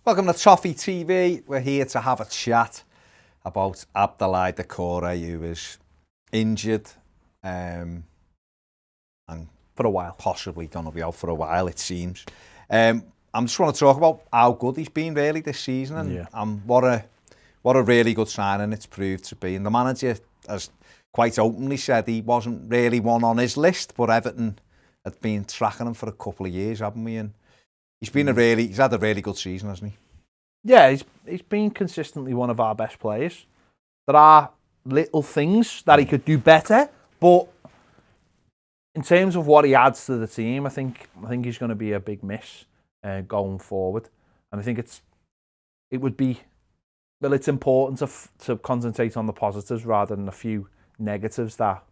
Welcome to Toffee TV. We're here to have a chat about Doucoure, who is injured and for a while. Possibly going to be out for a while, it seems. I just want to talk about how good he's been really this season and what a really good signing it's proved to be. And the manager has quite openly said he wasn't really one on his list, but Everton had been tracking him for a couple of years, haven't we? And he's been he's had a really good season, hasn't he? Yeah, he's been consistently one of our best players. There are little things that he could do better, but in terms of what he adds to the team, I think he's going to be a big miss going forward. And I think it's important to concentrate on the positives rather than a few negatives that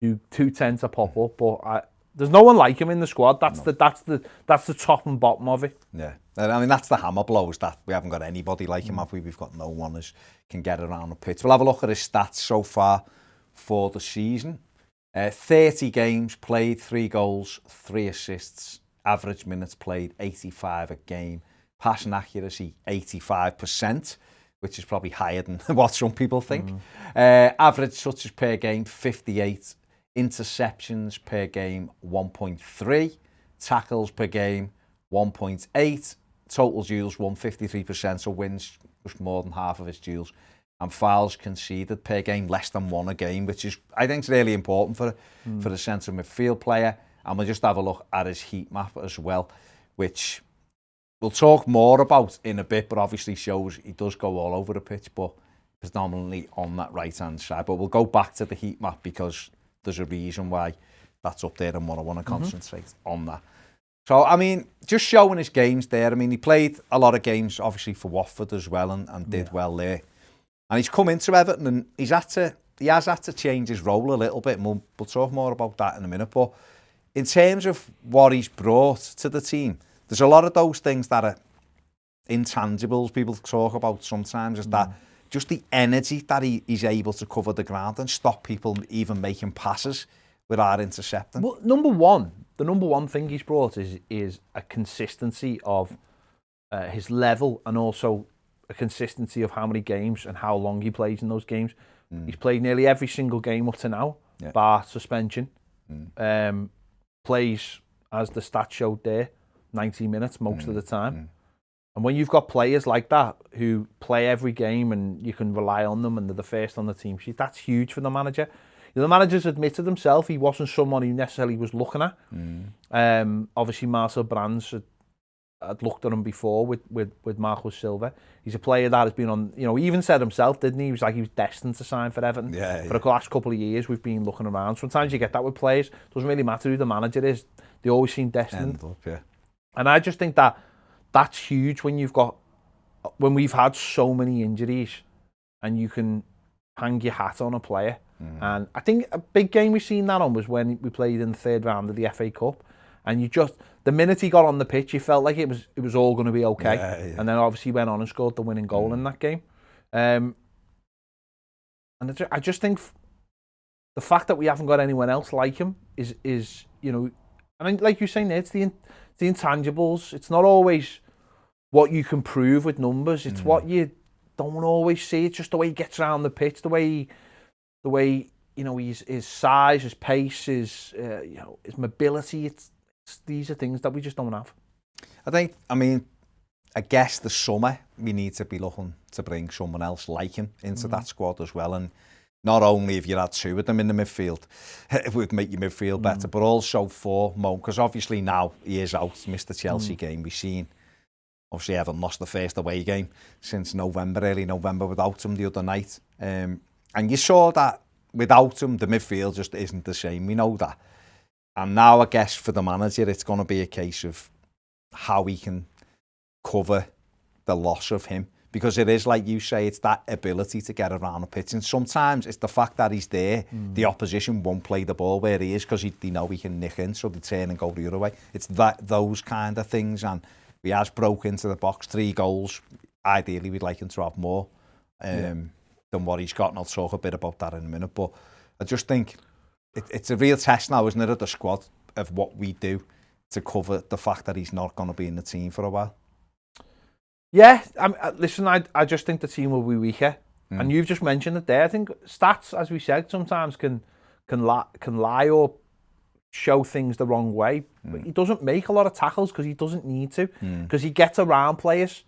do tend to pop up. But there's no one like him in the squad. That's the top and bottom of it. Yeah, I mean that's the hammer blows that we haven't got anybody like him, have we? We've got no one who can get around the pitch. We'll have a look at his stats so far for the season. 30 games played, 3 goals, 3 assists. Average minutes played 85 a game. Passing accuracy 85%, which is probably higher than what some people think. Average touches per game 58. Interceptions per game 1.3, tackles per game 1.8, total duels 153%, so wins just more than half of his duels, and fouls conceded per game less than 1 a game, which is I think is really important for the centre midfield player. And we'll just have a look at his heat map as well, which we'll talk more about in a bit, but obviously shows he does go all over the pitch, but predominantly on that right hand side. But we'll go back to the heat map because there's a reason why that's up there and what I want to concentrate on that. So, I mean, just showing his games there. I mean, he played a lot of games, obviously, for Watford as well and did well there. And he's come into Everton and he has had to change his role a little bit. And we'll talk more about that in a minute. But in terms of what he's brought to the team, there's a lot of those things that are intangibles people talk about sometimes, is that just the energy that he's able to cover the ground and stop people even making passes without intercepting. Well, the number one thing he's brought is a consistency of his level and also a consistency of how many games and how long he plays in those games. He's played nearly every single game up to now, bar suspension. Plays, as the stats showed there, 90 minutes most of the time. And when you've got players like that who play every game and you can rely on them and they're the first on the team sheet, that's huge for the manager. The manager's admitted himself he wasn't someone he necessarily was looking at. Obviously, Marcel Brands had looked at him before with Marco Silva. He's a player that has been on, he even said himself, didn't he? He was like he was destined to sign for Everton. For the last couple of years, we've been looking around. Sometimes you get that with players. It doesn't really matter who the manager is. They always seem destined. And I just think that's huge when we've had so many injuries and you can hang your hat on a player. And I think a big game we've seen that on was when we played in the 3rd round of the FA Cup. And the minute he got on the pitch, you felt like it was all going to be okay. And then obviously he went on and scored the winning goal in that game. And I just think the fact that we haven't got anyone else like him is and like you're saying, it's the intangibles. It's not always what you can prove with numbers. It's what you don't always see. It's just the way he gets around the pitch, the way his size, his pace, his mobility. These are things that we just don't have. I guess the summer we need to be looking to bring someone else like him into that squad as well. And not only if you had 2 of them in the midfield, it would make your midfield better, but also for Mo, because obviously now he is out, missed the Chelsea game. We've seen, obviously Everton lost the first away game since early November without him the other night. And you saw that without him, the midfield just isn't the same. We know that. And now I guess for the manager, it's going to be a case of how he can cover the loss of him. Because it is, like you say, it's that ability to get around the pitch. And sometimes it's the fact that he's there, the opposition won't play the ball where he is because they know he can nick in, so they turn and go the other way. It's those kind of things. And he has broke into the box, 3 goals. Ideally, we'd like him to have more than what he's got. And I'll talk a bit about that in a minute. But I just think it's a real test now, isn't it, of the squad, of what we do to cover the fact that he's not going to be in the team for a while. Yeah, listen, I just think the team will be weaker. And you've just mentioned it there. I think stats, as we said, sometimes can lie or show things the wrong way. But he doesn't make a lot of tackles because he doesn't need to, because he gets around players.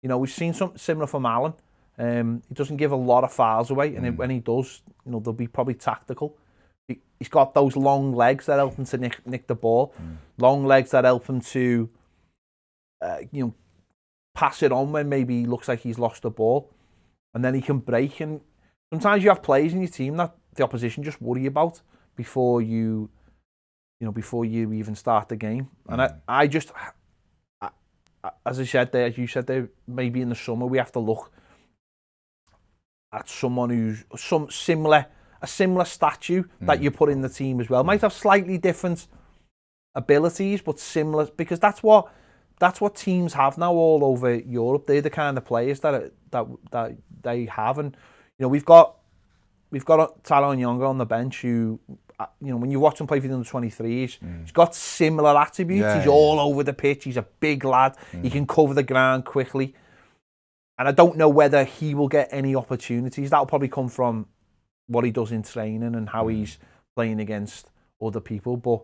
You know, we've seen something similar from Allen. He doesn't give a lot of fouls away, and when he does, you know, they'll be probably tactical. He's got those long legs that help him to nick the ball, long legs that help him to, you know, pass it on when maybe he looks like he's lost the ball, and then he can break. And sometimes you have players in your team that the opposition just worry about before you even start the game. And I just, as I said there, as you said there, maybe in the summer we have to look at someone who's a similar statue that you put in the team as well. Might have slightly different abilities, but similar, because that's what teams have now all over Europe. They're the kind of players that they have, and you know we've got Tyrone Younger on the bench who, you know, when you watch him play for the under-23s, he's got similar attributes. He's all over the pitch. He's a big lad. He can cover the ground quickly. And I don't know whether he will get any opportunities. That'll probably come from what he does in training and how he's playing against other people. But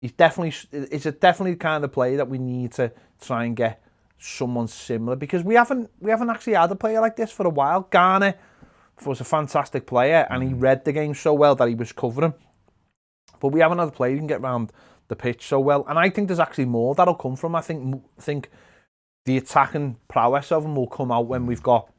it's definitely the kind of player that we need to try and get someone similar, because we haven't actually had a player like this for a while. Garner was a fantastic player, and he read the game so well that he was covering. But we haven't had a player who can get around the pitch so well. And I think there's actually more that'll come from. I think the attacking prowess of him will come out when we've got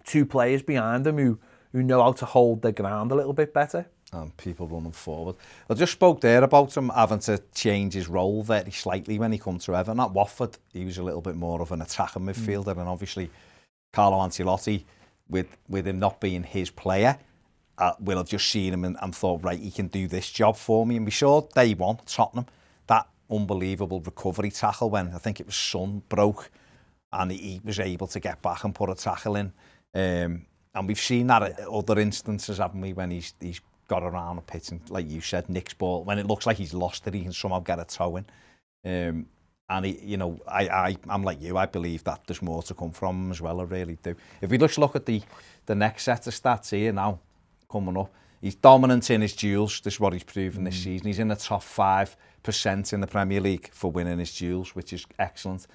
two players behind him who know how to hold their ground a little bit better. And people running forward. I just spoke there about him having to change his role very slightly when he comes to Everton. At Watford, he was a little bit more of an attacking midfielder, and obviously Carlo Ancelotti, with him not being his player, will have just seen him and thought, right, he can do this job for me. And we saw day one, Tottenham, that unbelievable recovery tackle when I think it was Son broke, and he was able to get back and put a tackle in. And we've seen that at other instances, haven't we, when he's got around the pitch and, like you said, Nick's ball, when it looks like he's lost it, he can somehow get a toe in. And he, you know, I'm like you, I believe that there's more to come from him as well, I really do. If we just look at the next set of stats here now, coming up, he's dominant in his duels. This is what he's proven this season. He's in the top 5% in the Premier League for winning his duels, which is excellent.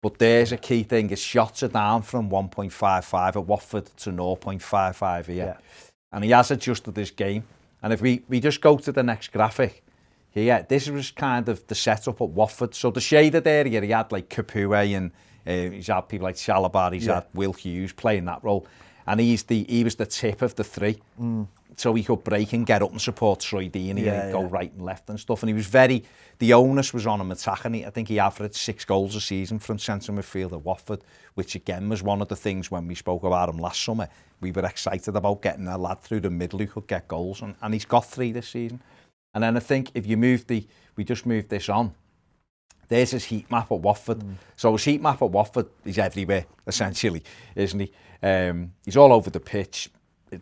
But there's a key thing, his shots are down from 1.55 at Watford to 0.55 here. Yeah. And he has adjusted his game. And if we just go to the next graphic, here, this was kind of the setup at Watford. So the shaded area, he had like Capoue, and he's had people like Shalaba, he's had Will Hughes playing that role. And he was the tip of the three. So he could break and get up and support Troy Deeney and he'd go right and left and stuff. And he was the onus was on him attacking. I think he averaged 6 goals a season from central midfield at Watford, which again was one of the things when we spoke about him last summer. We were excited about getting a lad through the middle who could get goals, and he's got 3 this season. And then I think if you we just moved this on, there's his heat map at Watford. So his heat map at Watford is everywhere, essentially, isn't he? He's all over the pitch.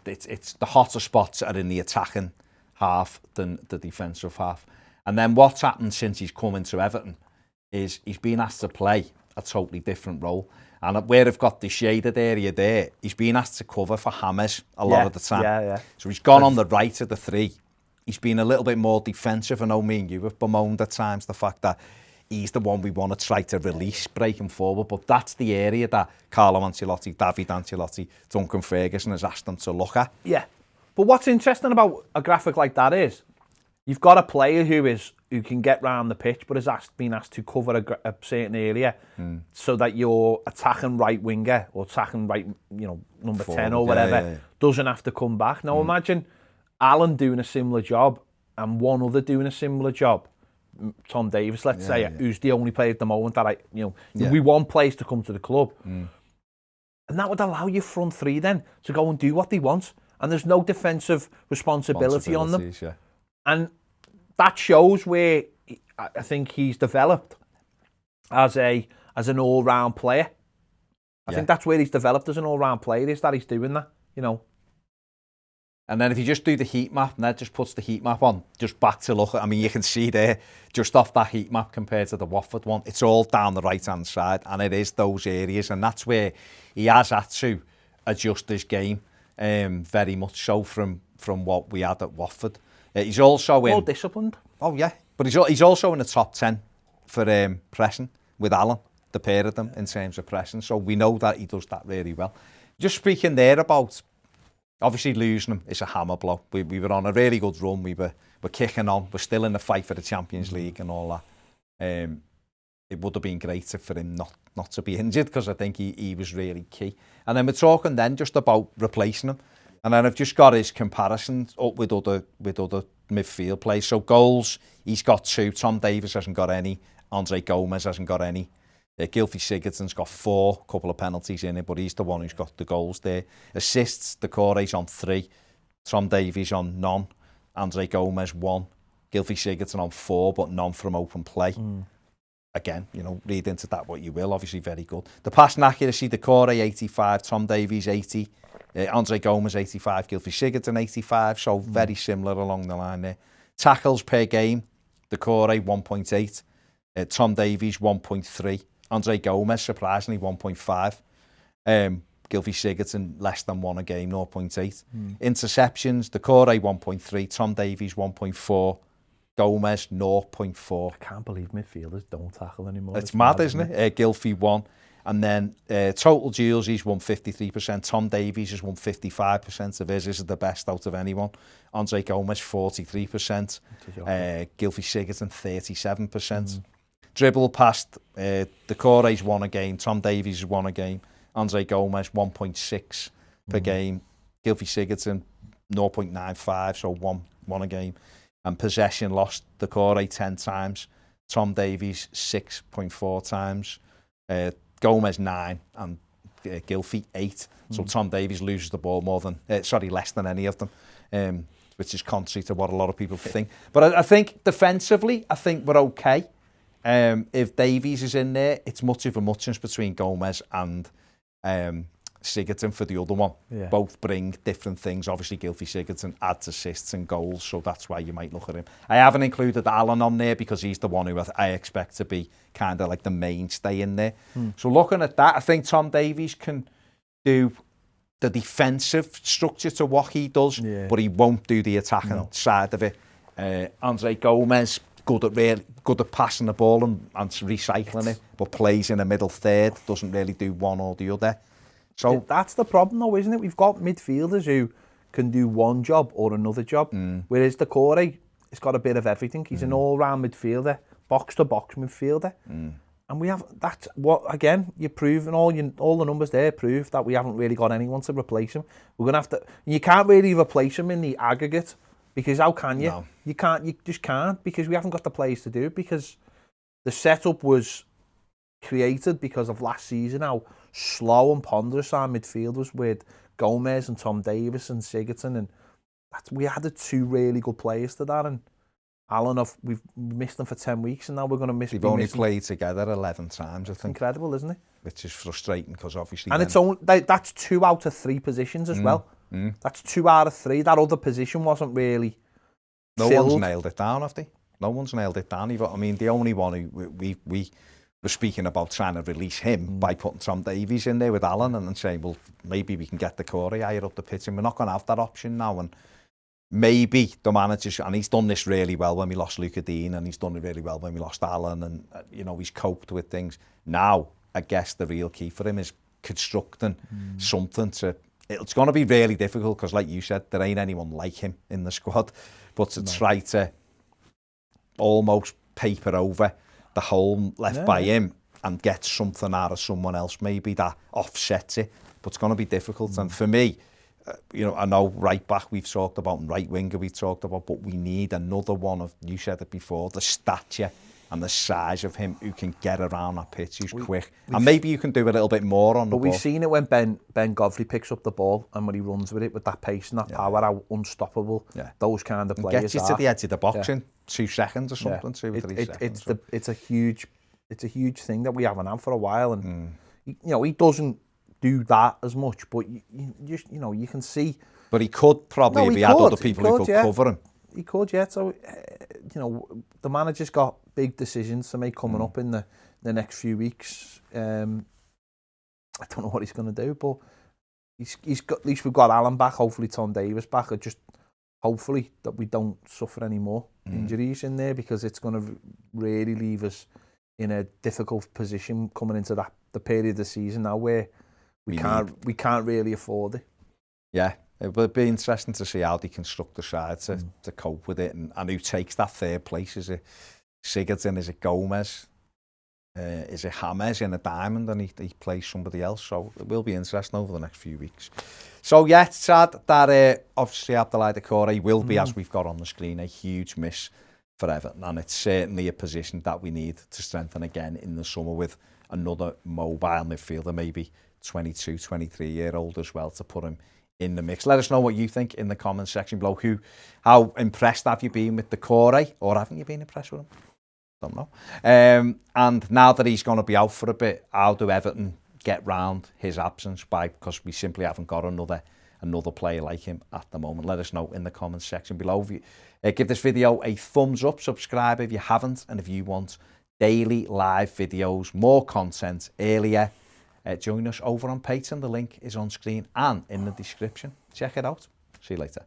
It's the hotter spots are in the attacking half than the defensive half. And then what's happened since he's come into Everton is he's been asked to play a totally different role. And where they've got the shaded area there, he's been asked to cover for Hammers a lot of the time. So he's gone on the right of the 3. He's been a little bit more defensive. I know me and you have bemoaned at times the fact that he's the one we want to try to release, breaking forward. But that's the area that Carlo Ancelotti, David Ancelotti, Duncan Ferguson has asked them to look at. Yeah. But what's interesting about a graphic like that is you've got a player who can get round the pitch, but has been asked to cover a certain area so that your attacking right winger or attacking right, number forward, 10 or whatever, doesn't have to come back. Now imagine Alan doing a similar job and one other doing a similar job. Tom Davis, let's say, who's the only player at the moment that we want players to come to the club. And that would allow your front 3 then to go and do what they want. And there's no defensive responsibility on them. Yeah. And that shows where I think he's developed as an all-round player. I think that's where he's developed as an all-round player, is that he's doing that, And then if you just do the heat map, Ned just puts the heat map on, just back to look at, I mean, you can see there, just off that heat map compared to the Watford one, it's all down the right-hand side, and it is those areas, and that's where he has had to adjust his game, very much so from what we had at Watford. He's also more disciplined. Oh, yeah. But he's also in the top 10 for pressing with Alan, the pair of them, in terms of pressing. So we know that he does that really well. Just speaking there about, obviously losing him is a hammer blow. We were on a really good run. We're kicking on. We're still in the fight for the Champions League and all that. It would have been greater for him not to be injured, because I think he was really key. And then we're talking then just about replacing him. And then I've just got his comparisons up with other midfield players. So goals, he's got 2. Tom Davies hasn't got any. Andre Gomez hasn't got any. Gylfi Sigurdsson's got 4, couple of penalties in it, but he's the one who's got the goals there. Assists, Doucoure's on 3. Tom Davies on none. Andre Gomez 1. Gylfi Sigurdsson on 4, but none from open play. Again, read into that what you will. Obviously very good. The passing accuracy, Doucoure 85, Tom Davies 80. Andre Gomez 85, Gylfi Sigurdsson 85, so very similar along the line there. Tackles per game, Doucoure 1.8, Tom Davies 1.3, Andre Gomez surprisingly 1.5, Gylfi Sigurdsson less than 1 a game, 0.8. Interceptions, Doucoure 1.3, Tom Davies 1.4, Gomez 0.4. I can't believe midfielders don't tackle anymore. It's mad, isn't it? Gylfi 1. And then total duels, he's won 53%. Tom Davies has won 55% of his. This is the best out of anyone. Andre Gomez, 43%. Gylfi Sigurdsson, 37%. Dribble past, Doucoure's 1 a game. Tom Davies has 1 a game. Andre Gomez, 1.6 per game. Gylfi Sigurdsson, 0.95, so 1 a game. And possession lost, Doucoure 10 times. Tom Davies, 6.4 times. Gomez 9 and Gylfi 8. So Tom Davies loses the ball less than any of them, which is contrary to what a lot of people think. But I think defensively, I think we're okay. If Davies is in there, it's much of a muchness between Gomez and Sigurdsson for the other one. Yeah. Both bring different things. Obviously, Gylfi Sigurdsson adds assists and goals, so that's why you might look at him. I haven't included Alan on there because he's the one who I expect to be kind of like the mainstay in there. So looking at that, I think Tom Davies can do the defensive structure to what he does, but he won't do the attacking side of it. Andre Gomez, good at passing the ball and recycling it, but plays in a middle third, doesn't really do one or the other. So that's the problem though, isn't it? We've got midfielders who can do one job or another job, whereas Doucoure has got a bit of everything. He's an all-round midfielder, box-to-box midfielder. And we have, that's what, again, you're proving, all the numbers there prove that we haven't really got anyone to replace him. We're going to have to, you can't really replace him in the aggregate, because how can you? No. You just can't, because we haven't got the players to do it, because the setup was created because of last season, how slow and ponderous our midfield was with Gomez and Tom Davies and Sigurdsson, and we added 2 really good players to that, and Alan, we've missed them for 10 weeks, and now we're going to miss them. They've only played together 11 times, I think. Incredible, isn't it? Which is frustrating, because obviously... And it's only, that's 2 out of 3 positions as well. That's 2 out of 3. That other position wasn't really filled. No one's nailed it down, have they? No one's nailed it down. I mean, the only one who we were speaking about trying to release him by putting Tom Davies in there with Alan and then saying, well, maybe we can get Doucoure higher up the pitch, and we're not going to have that option now. And maybe the managers, and he's done this really well when we lost Luca Dean, and he's done it really well when we lost Alan, and he's coped with things. Now, I guess the real key for him is constructing something to... It's going to be really difficult because, like you said, there ain't anyone like him in the squad. But to try to almost paper over the hole left by him and get something out of someone else, maybe that offsets it. But it's going to be difficult. And for me, I know right back we've talked about, and right winger we've talked about, but we need another one of, you said it before, the stature and the size of him who can get around that pitch, who's quick. And maybe you can do a little bit more on the ball. But we've seen it when Ben Godfrey picks up the ball, and when he runs with it, with that pace and that power, how unstoppable those kind of players are. Gets you to the edge of the box in 2 seconds or something, 2 or 3 seconds. It's a huge thing that we haven't had for a while, and he doesn't do that as much, but you can see But he could probably, if he had other people who could cover him. He could, yeah. So, you know, the manager's got big decisions to make coming up in the next few weeks. I don't know what he's going to do, but he's got, at least we've got Alan back, hopefully Tom Davis back, or just hopefully that we don't suffer any more injuries in there, because it's going to really leave us in a difficult position coming into the period of the season now where we can't really afford it. Yeah, it will be interesting to see how they construct the side to cope with it, and who takes that third place. Is it Sigurdsson? Is it Gomez? Is it James in a diamond, and he plays somebody else? So it will be interesting over the next few weeks. So yeah, it's sad that obviously Abdoulaye Doucoure will be, as we've got on the screen, a huge miss for Everton, and it's certainly a position that we need to strengthen again in the summer with another mobile midfielder, maybe 22, 23-year-old as well, to put him in the mix. Let us know what you think in the comments section below. How impressed have you been with Doucoure, or haven't you been impressed with him? Don't know. And now that he's going to be out for a bit, how do Everton get round his absence? Because we simply haven't got another player like him at the moment. Let us know in the comments section below. Give this video a thumbs up, subscribe if you haven't, and if you want daily live videos, more content earlier, join us over on Patreon. The link is on screen and in the description. Check it out. See you later.